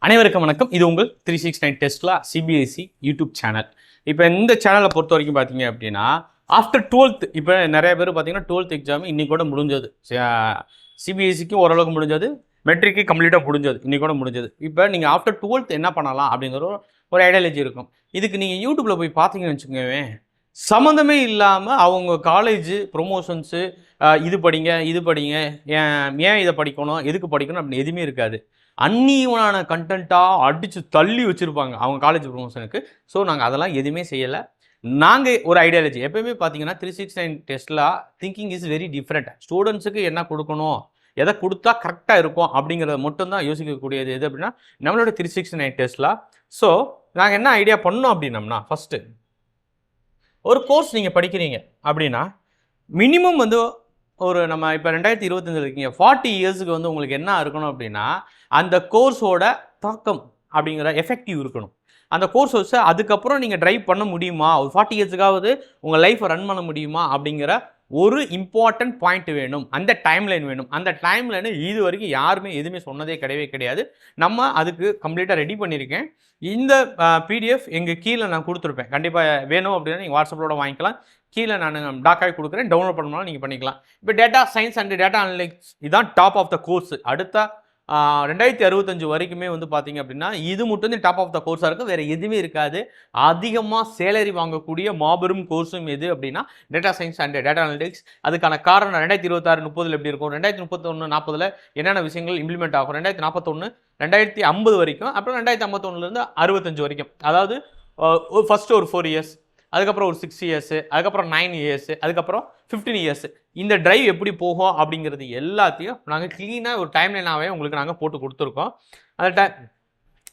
அனைவருக்கும் வணக்கம். இது உங்கள் 369 டெஸ்லா சிபிஎஸ்சி யூடியூப் சேனல். இப்போ இந்த சேனலை பொறுத்த வரைக்கும் பார்த்தீங்க அப்படின்னா ஆஃப்டர் 12th இப்போ நிறைய பேர் பார்த்தீங்கன்னா 12th எக்ஸாம் இன்னைக்கு கூட முடிஞ்சது. சிபிஎஸ்சிக்கும் ஓரளவுக்கு முடிஞ்சது, மெட்ரிக்கு கம்ப்ளீட்டாக முடிஞ்சது, இன்னைக்கு கூட முடிஞ்சது. இப்போ நீங்கள் ஆஃப்டர் 12th என்ன பண்ணலாம் அப்படிங்கிற ஒரு ஐடியாலஜி இருக்கும். இதுக்கு நீங்கள் யூடியூப்பில் போய் பார்த்தீங்கன்னு வச்சுக்கோங்க, சம்மந்தமே இல்லாமல் அவங்க காலேஜ் ப்ரொமோஷன்ஸு, இது படிங்க இது படிங்க, ஏன் இதை படிக்கணும் எதுக்கு படிக்கணும் அப்படின்னு எதுவுமே இருக்காது. அன்னியவனான கண்டென்ட்டாக அடித்து தள்ளி வச்சுருப்பாங்க அவங்க காலேஜ் ப்ரொமோஷனுக்கு. ஸோ நாங்கள் அதெல்லாம் எதுவுமே செய்யலை. நாங்கள் ஒரு ஐடியாலஜி எப்போயுமே பார்த்தீங்கன்னா 369 Tesla thinking is very different. ஸ்டூடெண்ட்ஸுக்கு என்ன கொடுக்கணும், எதை கொடுத்தா கரெக்டாக இருக்கும் அப்படிங்கிறத மட்டும்தான் யோசிக்கக்கூடியது எது அப்படின்னா நம்மளோட 369 டெஸ்லா. ஸோ நாங்கள் என்ன ஐடியா பண்ணோம் அப்படின்னம்னா, ஃபஸ்ட்டு ஒரு கோர்ஸ் நீங்கள் படிக்கிறீங்க அப்படின்னா மினிமம் வந்து ஒரு நம்ம இப்போ 2025 இருக்கீங்க, 40 இயர்ஸுக்கு வந்து உங்களுக்கு என்ன இருக்கணும் அப்படின்னா அந்த கோர்ஸோட தாக்கம் அப்படிங்கிற எஃபெக்டிவ் இருக்கணும். அந்த கோர்ஸ் வச்சு அதுக்கப்புறம் நீங்கள் ட்ரைவ் பண்ண முடியுமா, ஒரு 40 இயர்ஸுக்காவது உங்கள் லைஃப்பை ரன் பண்ண முடியுமா அப்படிங்கிற ஒரு இம்பார்ட்டன்ட் பாயிண்ட் வேணும். அந்த டைம்லைன் வேணும். அந்த டைம்லைனு இது வரைக்கும் யாருமே எதுவுமே சொன்னதே கிடையாது. நம்ம அதுக்கு கம்ப்ளீட்டாக ரெடி பண்ணியிருக்கேன். இந்த பிடிஎஃப் எங்கள் கீழே நான் கொடுத்துருப்பேன். கண்டிப்பாக வேணும் அப்படின்னா நீங்கள் வாட்ஸ்அப்போட வாங்கிக்கலாம். கீழே நான் டாக்காக கொடுக்குறேன், டவுன்லோட் பண்ணாலும் நீங்கள் பண்ணிக்கலாம். இப்போ data science and data analytics இதுதான் டாப் ஆஃப் த கோர்ஸ். அடுத்த 2065 வரைக்குமே வந்து பார்த்தீங்க அப்படின்னா இது மட்டும் டாப் ஆஃப் த கோர்ஸாக இருக்குது, வேறு எதுவுமே இருக்காது. அதிகமாக சேலரி வாங்கக்கூடிய மாபெரும் கோர்ஸும் எது அப்படின்னா data science and data analytics. அதுக்கான காரணம் 2026 30 எப்படி இருக்கும், 2031 40 என்னென்ன விஷயங்கள் இம்ப்ளிமெண்ட் ஆகும், 2041 2050 வரைக்கும், அப்புறம் 2051 65 வரைக்கும். அதாவது ஃபஸ்ட்டு ஒரு 4 இயர்ஸ், அதுக்கப்புறம் ஒரு 6 இயர்ஸு, அதுக்கப்புறம் 9 இயர்ஸு, அதுக்கப்புறம் 15 இயர்ஸு. இந்த ட்ரைவ் எப்படி போகும் அப்படிங்கிறது எல்லாத்தையும் நாங்கள் க்ளீனாக ஒரு டைம்லைனாகவே உங்களுக்கு நாங்கள் போட்டு கொடுத்துருக்கோம். அந்த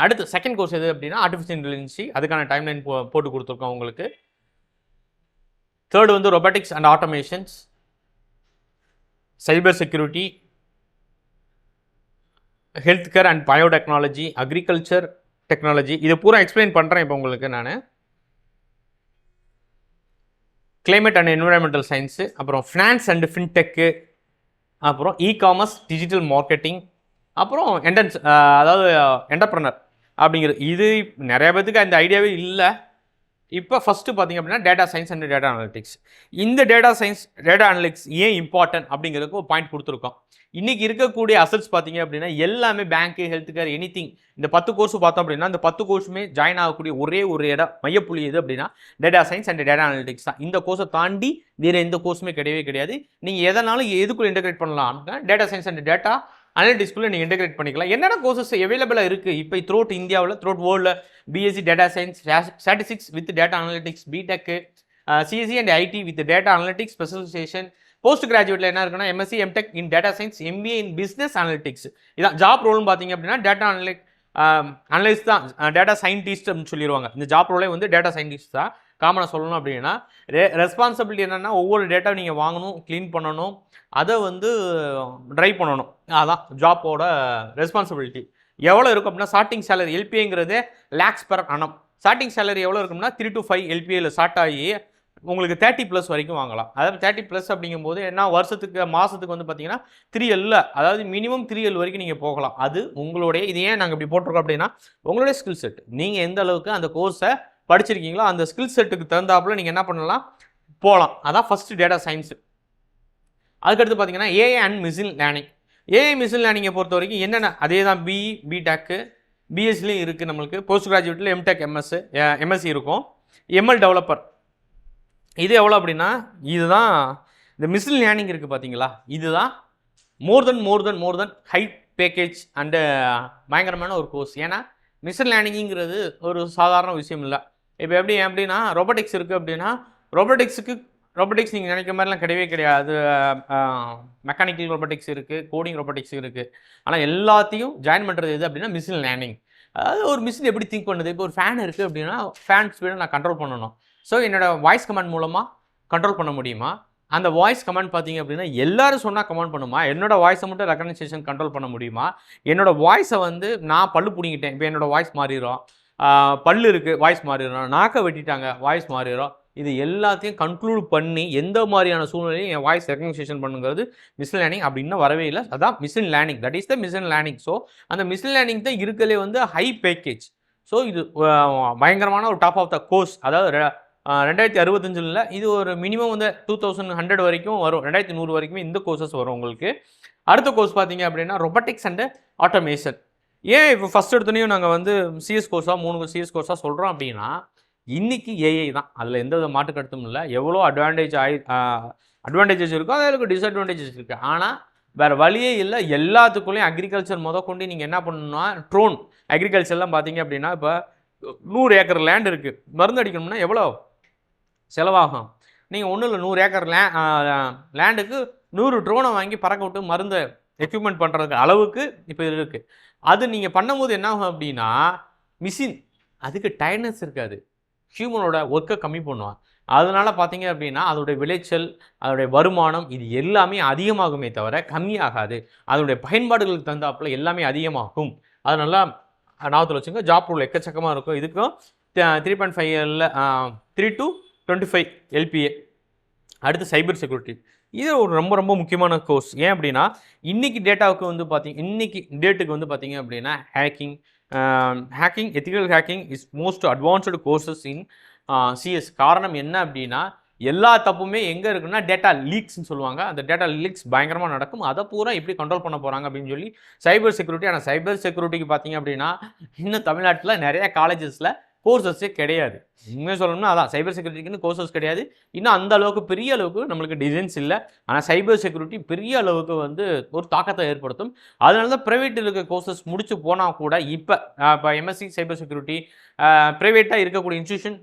அடுத்து செகண்ட் கோர்ஸ் எது அப்படின்னா ஆர்டிஃபிஷியல் இன்டெலிஜென்சி, அதுக்கான டைம்லைன் போட்டு கொடுத்துருக்கோம் உங்களுக்கு. தேர்டு வந்து robotics and automations, cyber security, health care and biotechnology, agriculture technology. இதை பூரா எக்ஸ்பிளைன் பண்ணுறேன் இப்போ உங்களுக்கு நான். கிளைமேட் அண்ட் என்விரான்மெண்டல் சயின்ஸு, அப்புறம் ஃபினான்ஸ் அண்ட் ஃபின்டெக்கு, அப்புறம் இ-காமர்ஸ், டிஜிட்டல் மார்க்கெட்டிங், அப்புறம் அதாவது என்டர்ப்ரனர் அப்படிங்கிறது. இது நிறைய பேத்துக்கு அந்த ஐடியாவே இல்லை. இப்போ ஃபஸ்ட்டு பார்த்திங்க அப்படின்னா data science and data analytics. இந்த டேட்டா சயின்ஸ் டேட்டா அனலிட்டிக்ஸ் ஏன் இம்பார்ட்டன்ட் அப்படிங்கிறதுக்கு ஒரு பாயிண்ட் கொடுத்துருக்கோம். இன்றைக்கி இருக்கக்கூடிய அசட்ஸ் பார்த்திங்க அப்படின்னா எல்லாமே பேங்க்கு, ஹெல்த் கேர், எனிதிங். இந்த 10 கோர்ஸ் பார்த்தோம் அப்படின்னா இந்த 10 கோர்ஸுமே ஜாயின் ஆகக்கூடிய ஒரே ஒரு மையப்புள்ளி எது அப்படின்னா data science and data analytics தான். இந்த கோர்ஸை தாண்டி வேறு எந்த கோர்ஸுமே கிடையாது. நீங்கள் எதனாலும் எதுக்குள்ளே இன்டெகிரேட் பண்ணலாம், டேட்டா சயின்ஸ் அண்ட் டேட்டா அனலிட்டிக்ஸ்குள்ளே நீங்கள் இன்டெகிரேட் பண்ணிக்கலாம். என்னென்ன கோர்சஸ் அவைலபிளாக இருக்குது இப்போ த்ரோட் இந்தியாவில், த்ரோட் வேர்ல்டில்? BSc data science, statistics with data analytics, BTech, CSC and IT with data analytics specialisation. Post கிராஜுவேட்டில் என்ன இருக்குன்னா MSc MTech in data science, MBA in business analytics. இதான் ஜாப் ரோல்னு பார்த்தீங்க அப்படின்னா டேட்டா அனலிஸ்ட் தான், டேட்டா சயின்டிஸ்ட் அப்படின்னு சொல்லிடுவாங்க. இந்த ஜாப் ரோலே வந்து டேட்டா சயின்டிஸ்ட் தான். காமனாக சொல்லணும் அப்படின்னா ரெஸ்பான்சிபிலிட்டி என்னென்னா ஒவ்வொரு டேட்டாவை நீங்கள் வாங்கணும், க்ளீன் பண்ணணும், அதை வந்து ட்ரைவ் பண்ணணும். அதான் ஜாப்போட ரெஸ்பான்சிபிலிட்டி. எவ்வளோ இருக்கும் அப்படின்னா ஸ்டார்டிங் சேலரி எல்பிஐங்கிறது lakhs per annum. Starting salary எவ்வளோ இருக்கும்னா 3 to 5 எல்பிஐயில் ஸ்டார்ட் ஆகி உங்களுக்கு 30+ வரைக்கும் வாங்கலாம். அதாவது 30+ அப்படிங்கும்போது என்ன, வருஷத்துக்கு மாதத்துக்கு வந்து பார்த்தீங்கன்னா 3L, அதாவது மினிமம் 3L வரைக்கும் நீங்கள் போகலாம். அது உங்களுடைய, இது ஏன் நாங்கள் இப்படி போட்டிருக்கோம் அப்படின்னா உங்களுடைய ஸ்கில் செட், நீங்கள் எந்த அளவுக்கு அந்த கோர்ஸை படிச்சிருக்கீங்களோ அந்த ஸ்கில் செட்டுக்கு தகுந்தாப்புல நீங்கள் என்ன பண்ணலாம், போகலாம். அதான் ஃபஸ்ட்டு டேட்டா சயின்ஸு. அதுக்கடுத்து பார்த்தீங்கன்னா AI and machine learning. AI machine லேர்னிங்கை பொறுத்த வரைக்கும் என்னென்ன, அதே தான் பிடெக்கு, பிஎஸ்சிலையும் இருக்குது நம்மளுக்கு. போஸ்ட் கிராஜுவேட்டில் எம்டெக், எம்எஸ்சி இருக்கும். எம்எல் டெவலப்பர் இது எவ்வளோ அப்படின்னா இதுதான் இந்த மிஷின் லேர்னிங் இருக்குது பார்த்தீங்களா, இதுதான் மோர் தென் ஹை பேக்கேஜ் அண்டு பயங்கரமான ஒரு கோர்ஸ். ஏன்னா மிஷின் லேர்னிங்கிறது ஒரு சாதாரண விஷயம் இல்லை. இப்போ எப்படின்னா ரொபோட்டிக்ஸ் இருக்குது அப்படின்னா ரொபோட்டிக்ஸ் நீங்கள் நினைக்கிற மாதிரிலாம் கிடையாது. மெக்கானிக்கல் ரொபோட்டிக்ஸ் இருக்குது, கோடிங் ரொபோட்டிக்ஸ் இருக்குது. ஆனால் எல்லாத்தையும் ஜாயின் பண்ணுறது எது அப்படின்னா மிஷின் லேர்னிங். அதாவது ஒரு மிஷின் எப்படி திங்க் பண்ணுது. இப்போ ஒரு ஃபேன் இருக்குது அப்படின்னா ஃபேன் ஸ்பீடை நான் கண்ட்ரோல் பண்ணணும். ஸோ என்னோடய வாய்ஸ் கமாண்ட் மூலமாக கண்ட்ரோல் பண்ண முடியுமா? அந்த வாய்ஸ் கமாண்ட் பார்த்தீங்க அப்படின்னா எல்லோரும் சொன்னால் கமாண்ட் பண்ணுமா? என்னோடய வாய்ஸை மட்டும் ரெகனைசேஷன் கண்ட்ரோல் பண்ண முடியுமா? என்னோடய வாய்ஸை வந்து நான் பல்லு பிடிங்கிட்டேன், இப்போ என்னோடய வாய்ஸ் மாறிடும். பல்லு இருக்குது, வாய்ஸ் மாறிடும். நாக்கை வெட்டிட்டாங்க, வாய்ஸ் மாறிடும். இது எல்லாத்தையும் கன்க்ளூட் பண்ணி எந்த மாதிரியான சூழ்நிலையும் என் வாய்ஸ் ரெகக்னைசேஷன் பண்ணுங்கிறது மிஷின் லேர்னிங் அப்படின்னு வரவே இல்லை. அதான் machine learning, that is the machine learning. So அந்த மிஷின் லேர்னிங் தான் இருக்கலே வந்து ஹை பேக்கேஜ். ஸோ இது பயங்கரமான ஒரு டாப் ஆஃப் த கோர்ஸ். அதாவது 2065 இது ஒரு மினிமம் வந்து 2100 வரைக்கும் வரும், 2100 வரைக்குமே இந்த கோர்சஸ் வரும் உங்களுக்கு. அடுத்த கோர்ஸ் பார்த்தீங்க அப்படின்னா ரொபோட்டிக்ஸ் அண்ட் ஆட்டோமேஷன். ஏன் இப்போ ஃபஸ்ட் எடுத்தோனையும் நாங்கள் வந்து சிஎஸ் கோர்ஸாக 3 சிஎஸ் கோர்ஸாக சொல்கிறோம் அப்படின்னா, இன்றைக்கி ஏஐ தான், அதில் எந்த வித மாற்று கருத்தும் இல்லை. எவ்வளோ அட்வான்டேஜஸ் இருக்கோ அதில் டிஸ்அட்வான்டேஜஸ் இருக்குது. ஆனால் வேறு வழியே இல்லை. எல்லாத்துக்குள்ளேயும் அக்ரிகல்ச்சர் கொண்டு நீங்கள் என்ன பண்ணணும்னா ட்ரோன் அக்ரிகல்ச்சர்லாம் பார்த்தீங்க அப்படின்னா, இப்போ 100 ஏக்கர் லேண்ட் இருக்குது, மருந்து அடிக்கணும்னா எவ்வளோ செலவாகும்? நீங்கள் ஒன்றும் இல்லை, 100 ஏக்கர் லேண்டுக்கு 100 ட்ரோனை வாங்கி பறக்க விட்டு மருந்து எக்யூப்மெண்ட் பண்ணுறதுக்கு அளவுக்கு இப்போ இருக்குது. அது நீங்கள் பண்ணும்போது என்ன ஆகும் அப்படின்னா, மிஷின் அதுக்கு டயர்ட்னஸ் இருக்காது, ஹியூமனோட ஒர்க்கை கம்மி பண்ணுவான். அதனால் பார்த்தீங்க அப்படின்னா அதோடைய விளைச்சல், அதோடைய வருமானம் இது எல்லாமே அதிகமாகுமே தவிர கம்மியாகாது. அதனுடைய பயன்பாடுகளுக்கு தந்தாப்புல எல்லாமே அதிகமாகும். அதனால ஞாபகத்தில் வச்சுங்க. ஜாப் ரூல் எக்கச்சக்கமாக இருக்கும். இதுக்கும் 3.5 3 to 25 LPA. அடுத்து சைபர் செக்யூரிட்டி. இது ஒரு ரொம்ப ரொம்ப முக்கியமான கோர்ஸ். ஏன் அப்படின்னா இன்றைக்கி டேட்டாவுக்கு வந்து இன்றைக்கி டேட்டுக்கு வந்து பார்த்தீங்க அப்படின்னா hacking ethical hacking is most advanced courses in CS. காரணம் என்ன அப்படின்னா எல்லா தப்புமே எங்கே இருக்குன்னா டேட்டா லீக்ஸ்ன்னு சொல்லுவாங்க. அந்த டேட்டா லீக்ஸ் பயங்கரமாக நடக்கும். அதை பூரா எப்படி கண்ட்ரோல் பண்ண போகிறாங்க அப்படின்னு சொல்லி சைபர் செக்யூரிட்டி. ஆனால் சைபர் செக்யூரிட்டிக்கு பார்த்தீங்க அப்படின்னா இன்னும் தமிழ்நாட்டில் நிறைய காலேஜஸில் கோர்சஸே கிடையாது. உண்மையாக சொல்லணும்னா அதான் சைபர் செக்யூரிட்டிக்குன்னு கோர்சஸ் கிடையாது. இன்னும் அந்த அளவுக்கு பெரிய அளவுக்கு நம்மளுக்கு டிசைன்ஸ் இல்லை. ஆனால் சைபர் செக்யூரிட்டி பெரிய அளவுக்கு வந்து ஒரு தாக்கத்தை ஏற்படுத்தும். அதனால தான் ப்ரைவேட்டில் இருக்க கோர்சஸ் முடிச்சு போனால் கூட இப்போ எம்எஸ்சி சைபர் செக்யூரிட்டி ப்ரைவேட்டாக இருக்கக்கூடிய இன்ஸ்டியூஷன்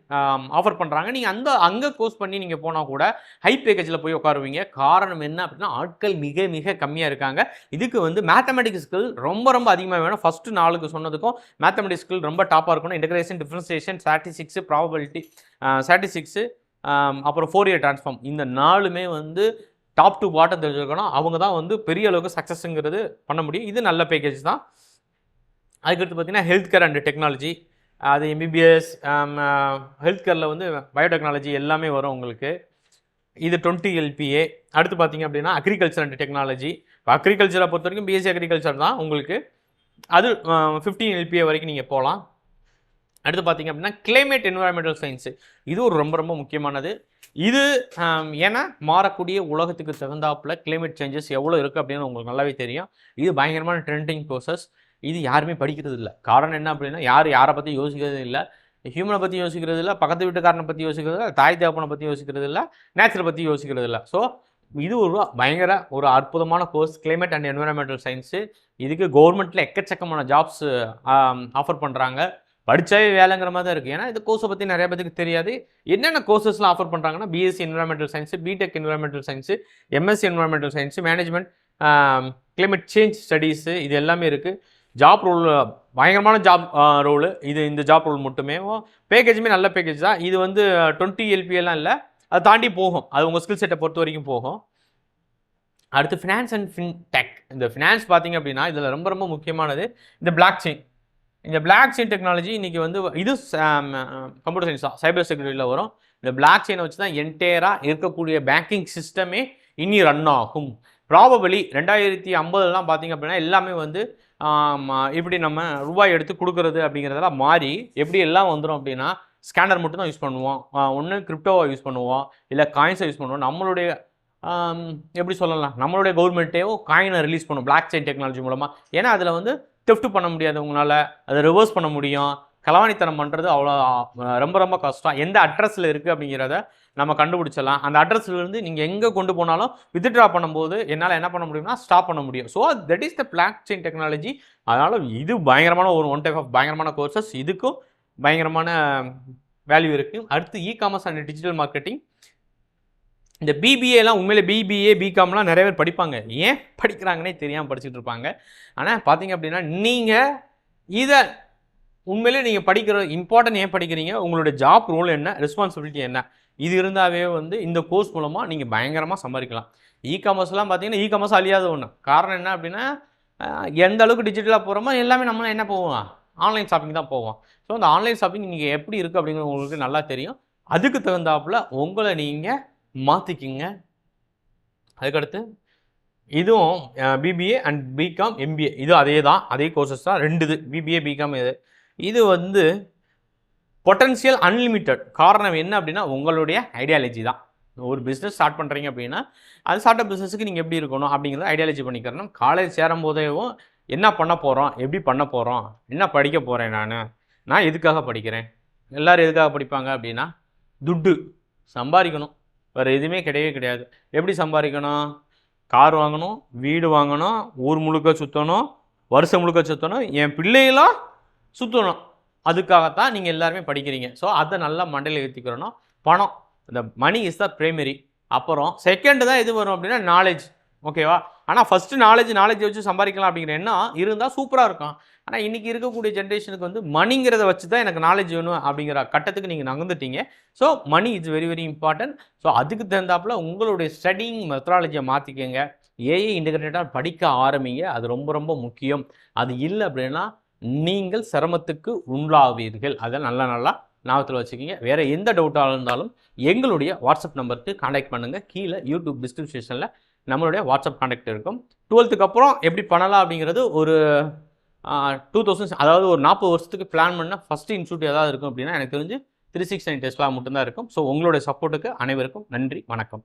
ஆஃபர் பண்ணுறாங்க. நீங்கள் அங்கே கோர்ஸ் பண்ணி நீங்கள் போனால் கூட ஹை பேக்கேஜில் போய் உட்காருவீங்க. காரணம் என்ன அப்படின்னா ஆட்கள் மிக மிக கம்மியாக இருக்காங்க. இதுக்கு வந்து மேத்தமெட்டிக்ஸ் ஸ்கில் ரொம்ப ரொம்ப அதிகமாக வேணும். ஃபஸ்ட்டு 4 சொன்னதுக்கும் மேத்தமெட்டிக்ஸ் ஸ்கில் ரொம்ப டாப்பாக இருக்கணும். Integration, differentiation, statistics, probability, statistics, அப்புறம் ஃபோரியர் ட்ரான்ஸ்ஃபார்ம், இந்த 4மே வந்து டாப் டு பாட்டம் தெரிஞ்சுக்கணும். அவங்க தான் வந்து பெரிய அளவுக்கு சக்ஸஸ்ங்கிறது பண்ண முடியும். இது நல்ல பேக்கேஜ் தான். அதுக்கடுத்து பார்த்தீங்கன்னா ஹெல்த் கேர் அண்ட் டெக்னாலஜி. அது எம்பிபிஎஸ், ஹெல்த் கேரில் வந்து பயோடெக்னாலஜி எல்லாமே வரும் உங்களுக்கு. இது 20 LPA. அடுத்து பார்த்தீங்க அப்படின்னா அக்ரிகல்ச்சர் அண்ட் டெக்னாலஜி. இப்போ அக்ரிகல்ச்சரை பொறுத்த வரைக்கும் பிஎஸ்சி அக்ரிகல்ச்சர் தான் உங்களுக்கு. அது 15 LPA வரைக்கும் நீங்கள் போகலாம். அடுத்து பார்த்தீங்க அப்படின்னா கிளைமேட் என்வரான்மெண்டல் சயின்ஸு. இது ஒரு ரொம்ப ரொம்ப முக்கியமானது. இது ஏன்னா மாறக்கூடிய உலகத்துக்கு தகுந்தாப்புல கிளைமேட் சேஞ்சஸ் எவ்வளோ இருக்குது அப்படின்னு உங்களுக்கு நல்லாவே தெரியும். இது பயங்கரமான ட்ரெண்டிங் ப்ரோசஸ். இது யாருமே படிக்கிறது இல்லை. காரணம் என்ன அப்படின்னா யாரை பற்றி யோசிக்கிறது இல்லை. ஹியூமனை பற்றி யோசிக்கிறது இல்லை, பக்கத்து வீட்டுக்காரனை பற்றி யோசிக்கிறது இல்லை, தாய் தேப்பனை பற்றி யோசிக்கிறது இல்லை, நேச்சரை பற்றி யோசிக்கிறது இல்லை. ஸோ இது ஒரு அற்புதமான course climate and environmental science. இதுக்கு கவர்மெண்ட்டில் எக்கச்சக்கமான ஜாப்ஸ் ஆஃபர் பண்ணுறாங்க. படித்தாவே வேலைங்கிற மாதிரி தான் இருக்குது. ஏன்னா இந்த கோர்ஸை பற்றி நிறைய பேருக்கு தெரியாது. என்னென்ன கோர்சஸ்லாம் ஆஃபர் பண்ணுறாங்கன்னா BSc environmental science, BTech environmental science, MSc environmental science, management, climate change studies, இது எல்லாமே இருக்குது. ஜாப் ரோல் பயங்கரமான ஜாப் ரோலு. இந்த ஜாப் ரோல் மட்டுமே பேக்கேஜுமே நல்ல பேக்கேஜ் தான். இது வந்து 20 LPA இல்லை, அதை தாண்டி போகும். அது உங்கள் ஸ்கில் செட்டை பொறுத்த வரைக்கும் போகும். அடுத்து ஃபினான்ஸ் அண்ட் ஃபின்டெக். இந்த ஃபினான்ஸ் பார்த்தீங்க அப்படின்னா இதில் ரொம்ப ரொம்ப முக்கியமானது இந்த பிளாக் செயின். இந்த பிளாக் செயின் டெக்னாலஜி இன்றைக்கி வந்து இது கம்ப்யூட்டர் சயின்ஸ் தான், சைபர் செக்யூரிட்டியில் வரும். இந்த பிளாக் செயினை வச்சு தான் என்டையராக இருக்கக்கூடிய பேங்கிங் சிஸ்டமே இனி ரன் ஆகும். ப்ராபபிளி 2050 பார்த்தீங்க அப்படின்னா எல்லாமே வந்து இப்படி நம்ம ரூபாய் எடுத்து கொடுக்குறது அப்படிங்கிறதெல்லாம் மாறி எப்படி எல்லாம் வந்துடும் அப்படின்னா ஸ்கேனர் மட்டும் தான் யூஸ் பண்ணுவோம். ஒன்று கிரிப்டோவை யூஸ் பண்ணுவோம், இல்லை காயின்ஸை யூஸ் பண்ணுவோம். நம்மளுடைய எப்படி சொல்லலாம், நம்மளுடைய கவர்மெண்ட்டே காயினை ரிலீஸ் பண்ணும் பிளாக் செயின் டெக்னாலஜி மூலமாக. ஏன்னா அதில் வந்து தெஃப்ட் பண்ண முடியாது, உங்களால் அதை ரிவர்ஸ் பண்ண முடியும். களவாணித்தனம் பண்ணுறது அவ்வளோ ரொம்ப ரொம்ப கஷ்டம். எந்த அட்ரஸில் இருக்குது அப்படிங்கிறத நம்ம கண்டுபிடிச்சலாம். அந்த அட்ரஸ்லேருந்து நீங்கள் எங்கே கொண்டு போனாலும் வித்ட்ரா பண்ணும்போது என்னால் என்ன பண்ண முடியும்னா ஸ்டாப் பண்ண முடியும். So that is the block chain technology. அதனால் இது பயங்கரமான ஒன் டைப் ஆஃப் பயங்கரமான கோர்சஸ். இதுக்கும் பயங்கரமான வேல்யூ இருக்குது. அடுத்து இ-காமர்ஸ் அண்ட் டிஜிட்டல் மார்க்கெட்டிங். இந்த பிபிஏலாம் உண்மையிலே பிபிஏ பிகாம்லாம் நிறைய பேர் படிப்பாங்க. ஏன் படிக்கிறாங்கன்னே தெரியாமல் படிச்சுட்டு இருப்பாங்க. ஆனால் பார்த்தீங்க அப்படின்னா நீங்கள் இதை உண்மையிலே நீங்கள் படிக்கிற இம்பார்ட்டன்ட் ஏன் படிக்கிறீங்க, உங்களுடைய ஜாப் ரோல் என்ன, ரெஸ்பான்சிபிலிட்டி என்ன, இது இருந்தாவே வந்து இந்த கோர்ஸ் மூலமாக நீங்கள் பயங்கரமாக சம்பாதிக்கலாம். இ-காமர்ஸ்லாம் பார்த்தீங்கன்னா இ-காமர்ஸ் அழியாத ஒன்று. காரணம் என்ன அப்படின்னா எந்த அளவுக்கு டிஜிட்டலாக போகிறோமோ எல்லாமே நம்மளாம் என்ன போவோம், ஆன்லைன் ஷாப்பிங் தான் போவோம். ஸோ அந்த ஆன்லைன் ஷாப்பிங் நீங்கள் எப்படி இருக்குது அப்படிங்கிறது உங்களுக்கு நல்லா தெரியும். அதுக்கு தகுந்தாப்புல உங்களை நீங்கள் மாற்றிக்கிங்க. அதுக்கடுத்து இதுவும் பிபிஏ அண்ட் பிகாம் எம்பிஏ, இது அதே தான், அதே கோர்சஸ் தான், 2 இது பிபிஏ பிகாம். இது வந்து பொட்டன்ஷியல் அன்லிமிட்டட். காரணம் என்ன அப்படின்னா உங்களுடைய ஐடியாலஜி தான். ஒரு பிஸ்னஸ் ஸ்டார்ட் பண்ணுறீங்க அப்படின்னா அது ஸ்டார்ட் அப் பிஸ்னஸுக்கு நீங்கள் எப்படி இருக்கணும் அப்படிங்கிறத ஐடியாலஜி பண்ணிக்கிறணும். காலேஜ் சேரும் போதேவும் என்ன பண்ண போகிறோம், எப்படி பண்ண போகிறோம், என்ன படிக்க போகிறேன், நான் எதுக்காக படிக்கிறேன், எல்லோரும் எதுக்காக படிப்பாங்க அப்படின்னா துட்டு சம்பாதிக்கணும், வேறு எதுவுமே கிடையவே கிடையாது. எப்படி சம்பாதிக்கணும், கார் வாங்கணும், வீடு வாங்கணும், ஊர் முழுக்க சுற்றணும், வருஷம் முழுக்க சுற்றணும், என் பிள்ளைகளாம் சுற்றணும், அதுக்காகத்தான் நீங்கள் எல்லாருமே படிக்கிறீங்க. ஸோ அதை நல்லா மண்டையில் ஏற்றிக்கிறணும். பணம், இந்த மணி இஸ் த பிரைமரி. அப்புறம் செகண்டு தான் எது வரும் அப்படின்னா நாலேஜ். ஓகேவா? ஆனால் ஃபஸ்ட்டு நாலேஜ் வச்சு சம்பாதிக்கலாம் அப்படிங்கிற எண்ணம் இருந்தால் சூப்பராக இருக்கும். ஆனால் இன்றைக்கி இருக்கக்கூடிய ஜென்ரேஷனுக்கு வந்து மணிங்கிறத வச்சு தான் எனக்கு நாலேஜ் வேணும் அப்படிங்கிற கட்டத்துக்கு நீங்கள் நகர்ந்துட்டீங்க. So money is very very important. So அதுக்கு தகுந்தாப்புல உங்களுடைய ஸ்டடிங் மெத்தடாலஜியை மாற்றிக்கங்க. ஏஐ இன்டகிரேட்டடாக படிக்க ஆரம்பிங்க. அது ரொம்ப ரொம்ப முக்கியம். அது இல்லை அப்படின்னா நீங்கள் சிரமத்துக்கு உள்ளாவீர்கள். அதை நல்லா ஞாபகத்தில் வச்சுக்கிங்க. வேறு எந்த டவுட்டாக இருந்தாலும் எங்களுடைய வாட்ஸ்அப் நம்பருக்கு காண்டாக்ட் பண்ணுங்கள். கீழே யூடியூப் டிஸ்கிரிப்ஷனில் நம்மளுடைய வாட்ஸ்அப் காண்டாக்ட் இருக்கும். 12th அப்புறம் எப்படி பண்ணலாம் அப்படிங்கிறது ஒரு 2000, அதாவது ஒரு 40 வருஷத்துக்கு பிளான் பண்ணால் ஃபஸ்ட்டு இன்ஸ்டியூட் ஏதாவது இருக்கும் அப்படின்னா எனக்கு தெரிஞ்சு 369 டெஸ்லா மட்டும்தான் இருக்கும். ஸோ உங்களுடைய சப்போர்ட்டுக்கு அனைவருக்கும் நன்றி, வணக்கம்.